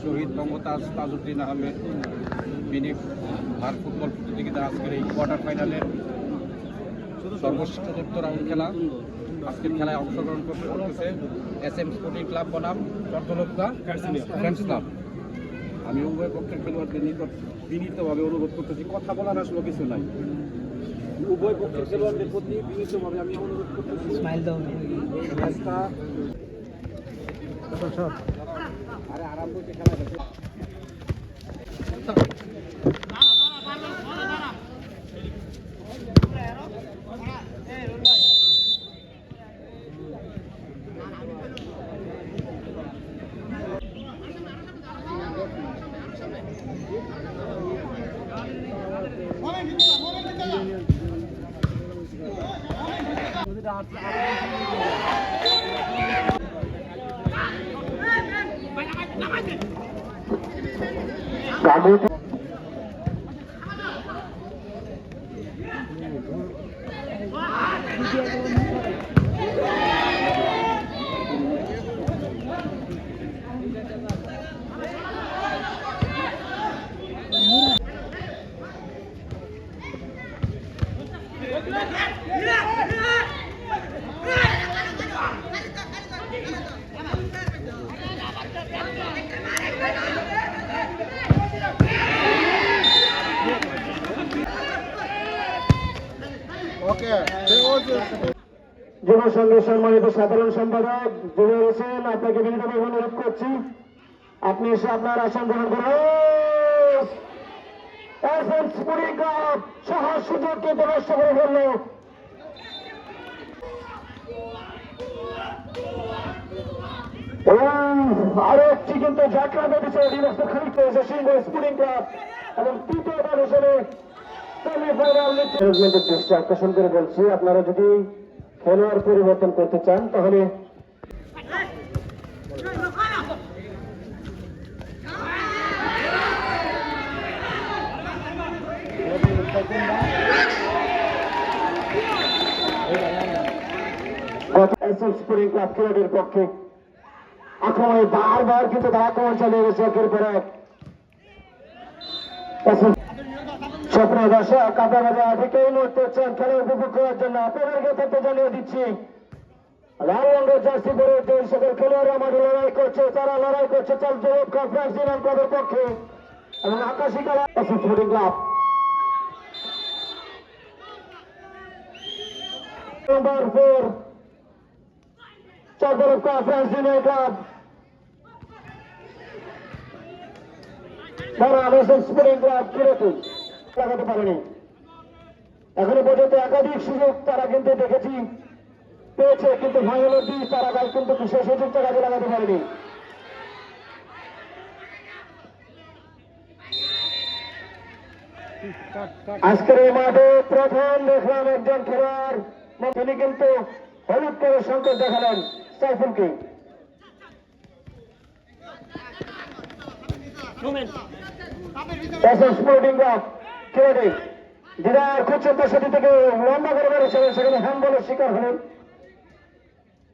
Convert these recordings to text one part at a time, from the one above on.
শহীদ Mumtaz Tajuddin Ahmed mini ভার football প্রতিযোগিতা আজকের এই কোয়ার্টার ফাইনালের সর্বশ্রেষ্ঠ চতুর্থ রাউন্ড খেলা। আজকের খেলায় অংশগ্রহণ করতেছে SM স্পোর্টিং ক্লাব বনাম চট্টলক্কা ফ্রেন্ডস ক্লাব। আমি উভয় পক্ষের খেলোয়াড়দের বিনীতভাবে অনুরোধ করতেছি, কথা বলার আসলে কিছু নাই। উভয় পক্ষের খেলোয়াড়দের প্রতি বিনীতভাবে আমি অনুরোধ করতেছি ম্যাচটা আরে আরম্ভ হচ্ছে খেলা হচ্ছে। যুব সংঘের সম্মানিত সাধারণ সম্পাদক জুবের হোসেন, আপনাকে বিনীতভাবে অনুরোধ করছি আপনি এসে আপনার আসন গ্রহণ করুন। সহজ সুযোগ কিন্তু নষ্ট করে ফেলল। আরো একটি কিন্তু যাত্রা বেঁধেছে খানিক হয়েছে সিংহ স্পোর্টিং ক্লাব এবং তৃতীয় দল হিসেবে ম্যানেজমেন্টের দৃষ্টি আকর্ষণ করে বলছি, আপনারা যদি খেলোয়াড় পরিবর্তন করতে চান তাহলে স্পোর্টিং ক্লাব খেলোয়াড়ের পক্ষে আক্রমণে বারবার কিন্তু তারা আক্রমণ চালিয়ে গেছে একের পর এক। স্বপ্ন দর্শক আপনারা যারা থেকে এই মুহূর্তে হচ্ছেন খেলা উপভোগ করার জন্য আপনাদেরকে তথ্য জানিয়ে দিচ্ছি, লাল রঙের জার্সি পরে যে সকল খেলোয়াড়রা মাঠে লড়াই করছে তারা লড়াই করছে চট্টগ্রাম কনফারেন্স ইউনিয়ন ক্লাবের পক্ষে এবং আকাশী খেলা sporting club number 4 Chittagong conference union club sporting club কিরকম লাগাতে পারেনি। এখনো পর্যন্ত একাধিক সুযোগ তারা কিন্তু দেখেছি পেয়েছে, কিন্তু ফাইনালের দিক তারা কিন্তু সেই সুযোগটা কাজে লাগাতে পারেনি। আজকের এই মাঠে প্রথম দেখলাম একজন খেলোয়াড়, তিনি কিন্তু হলুদ করে সংকেত দেখালেন সাইফুলকে। স্পোর্টিং ক্লাব খেলে যেটা খুচর দশটি থেকে লম্বা করে বেড়েছিলেন সেখানে হ্যান্ডবলের শিকার হলেন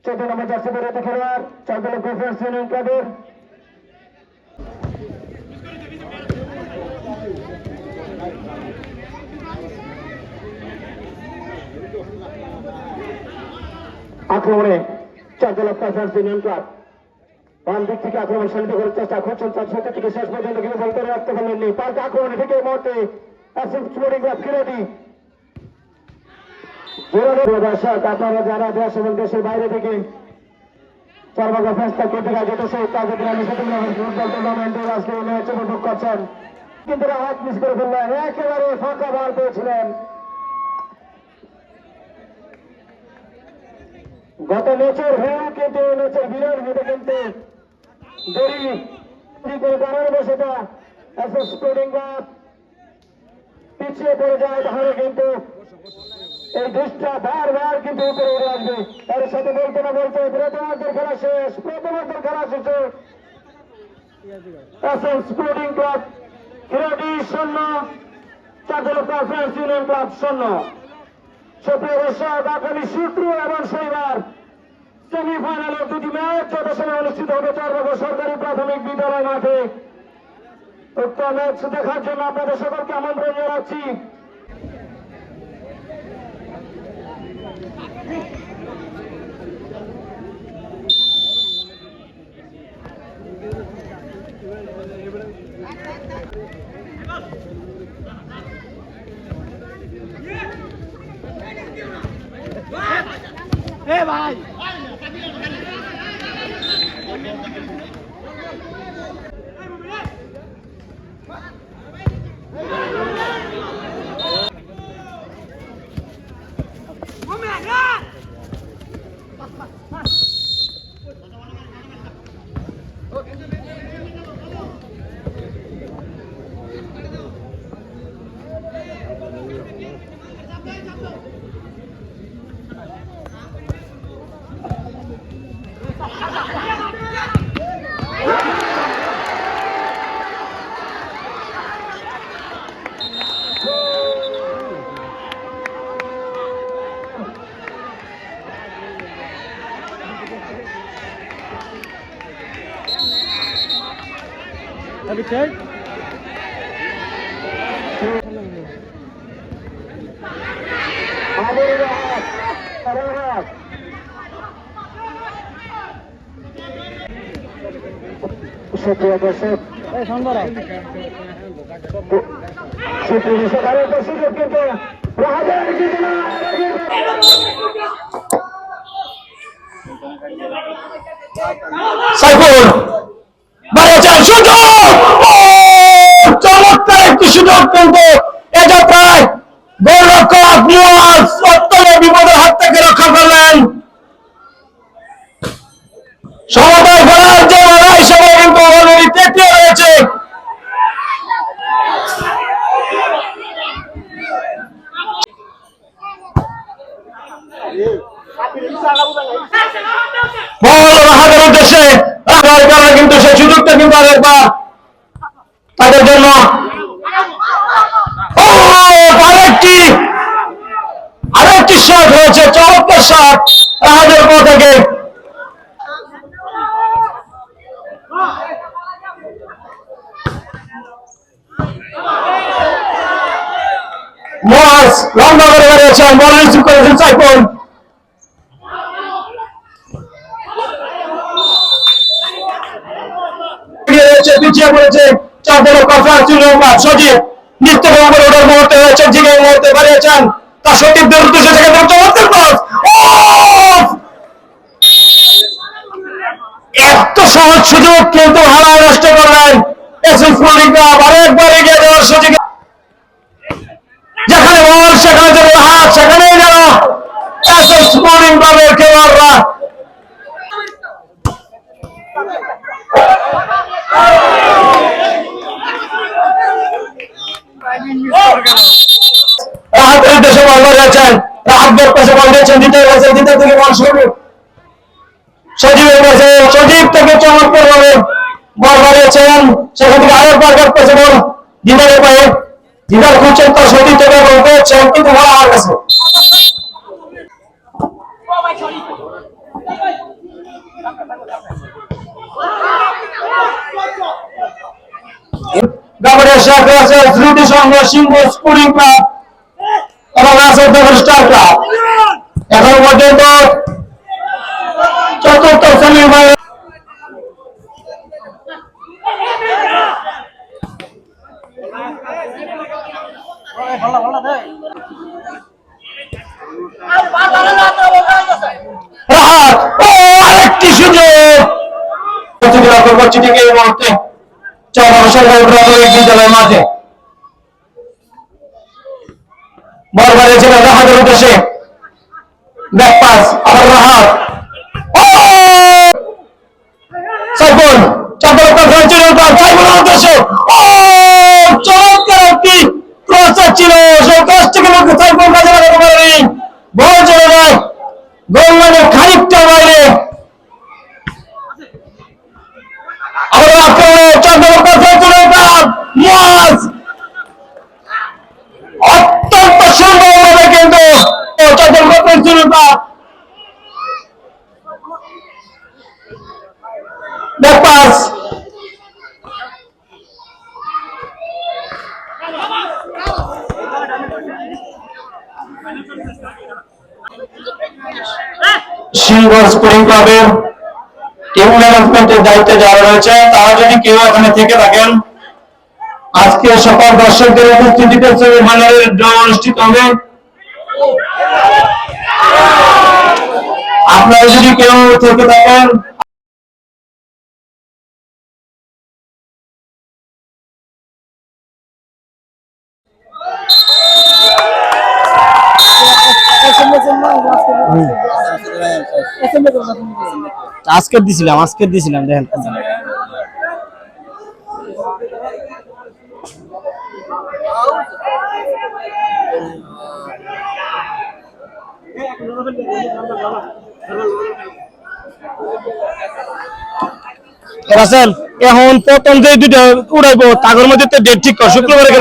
14 নম্বর জার্সি পরে খেলোয়াড় চট্টগ্রাম কনফারেন্স ইউনিয়ন ক্লাবের আক্রমণে চট্টগ্রাম কনফারেন্স ইউনিয়ন ক্লাব বাম দিক থেকে আক্রমণ শান্ত করার চেষ্টা করছেন, তার থেকে শেষ পর্যন্ত কিন্তু বল করে রাখতে পারলেননি। পাল্টা আক্রমণে থেকে এই মুহূর্তে স্পোর্টিং ক্লাব কিরোটি দর্শক আপনারা যারা দেশ এবং দেশের বাইরে থেকে চরবাগা ফেস্তা কর্তৃক আয়োজিত তাদের ফুটবল টুর্নামেন্টের আজকে ম্যাচ উপভোগ করছেন, কিন্তু হাত মিস করে ফেললেন, একেবারে ফাঁকা বল পেয়েছিলেন। গত ম্যাচের হয়েও কিন্তু ম্যাচের বিরাট হেঁটে কিন্তু দেরি করে কারণবশত স্পোর্টিং ক্লাব পিছিয়ে পড়ে যায়, তাহলে কিন্তু এই দেশটা বারবার কিন্তু উপরে উঠে আসবে। এর সাথে বলতে না বলতে প্রথমার্ধের খেলা শেষ, প্রথমার্ধের খেলা শেষে sporting club 0-0 Chandal conference union club 0। সুপ্রিয় দর্শক, আগামী শুক্র এবং শনিবার সেমিফাইনালের দুটি ম্যাচ যথাসময়ে অনুষ্ঠিত হবে চরবাগ সরকারি প্রাথমিক বিদ্যালয় মাঠে। উক্ত ম্যাচ দেখার জন্য আপনাদের সকলকে আমন্ত্রণ জানাচ্ছি। ভাই Okay. সুপ্রিয় দর্শক, আরেকটা সুযোগ কিন্তু সাইফুল বাড়িয়েছেন সুযোগ, চমৎকার একটি সুযোগ কিন্তু এটা প্রায় গোলরক্ষক নিয়াজ অত্যন্ত বিপদের হাত থেকে রক্ষা করলেন। সমতায় খেলার যে লড়াই সবাই কিন্তু অলরেডি তেটিয়ে রয়েছে। হাতের উদ্দেশ্যে কিন্তু সেই সুযোগটা কিন্তু তাদের জন্য আরেকটি শট হয়েছে, চমৎকার শট রাহাজের পর থেকে। লম্বা করে বেরিয়েছেন, বল রিসিভ করেছেন সাইফুল। পিছিয়ে পড়েছে চাঁদল কনফারেন্স ইউনিয়ন ক্লাব। সজীব নিত্য করে ওঠার মুহূর্তে হয়েছে, জিগের মুহূর্তে বাড়িয়েছেন তার সতীর্থদের উদ্দেশ্যে সেখানে চমৎকার ক্রস। এত সহজ সুযোগ কিন্তু হারায় নষ্ট করলেন এসএস স্পোর্টিং ক্লাব। আরেকবার এগিয়ে যাওয়ার সুযোগ, যেখানে বল সেখানে যেন হাত, সেখানেই যেন এসএস স্পোর্টিং ক্লাবের খেলোয়াড়রা রাহাতের উদ্দেশ্যে বল বাড়িয়েছেন। রাহাত বের পাশে বল দিয়েছেন, দ্বিতীয় পাশে দ্বিতীয় থেকে বল শুরু সজীবের কাছে, সজীব থেকে চমৎকার ভাবে বল বাড়িয়েছেন, সেখান থেকে আরেকবার বের পাশে বল দিদারের পায়ে, দিদার খুঁজছেন তার সতীর থেকে বল পেয়েছেন কিন্তু বল আমার কাছে। গাবরের সাথে আছে স্মৃতি সংঘ সিংহ স্পোর্টিং ক্লাব এবং আছে স্টার ক্লাব। এখন পর্যন্ত চতুর্থ সেমিফাইনাল আরেকটি সুযোগ লক্ষ্য করছি ঠিক এই মুহূর্তে চরবাগ সরকারি প্রাথমিক বিদ্যালয়ের মাঠে। বল বাড়িয়েছিলেন রাহাতের উদ্দেশ্যে, ব্যাক পাস আবার Rahat, Saiful Chandal conference union club সাইফুলের উদ্দেশ্যে চমৎকার একটি ক্রস ছিল, সেই ক্রসটিকে সাইফুল কাজে লাগাতে পারেনি, বল চলে যায় গোল লাইনের খানিকটা বাইরে। আবার Chandal conference union club Niaz pass. Singha sporting ক্লাবের টিম ম্যানেজমেন্টের দায়িত্বে যারা রয়েছে তারা যদি কেউ এখানে থেকে থাকেন, আজকে সকল দর্শকদের উপস্থিতিতে সেমিফাইনালের ড্র অনুষ্ঠিত হবে। আপনারা যদি কেউ থেকে থাকেন, আজকে দিছিলাম দেখেন। রাসেল এখন প্রথম যে দুটো উড়াইবো তাগর মধ্যে তো ডেট ঠিক কর শুক্রবারে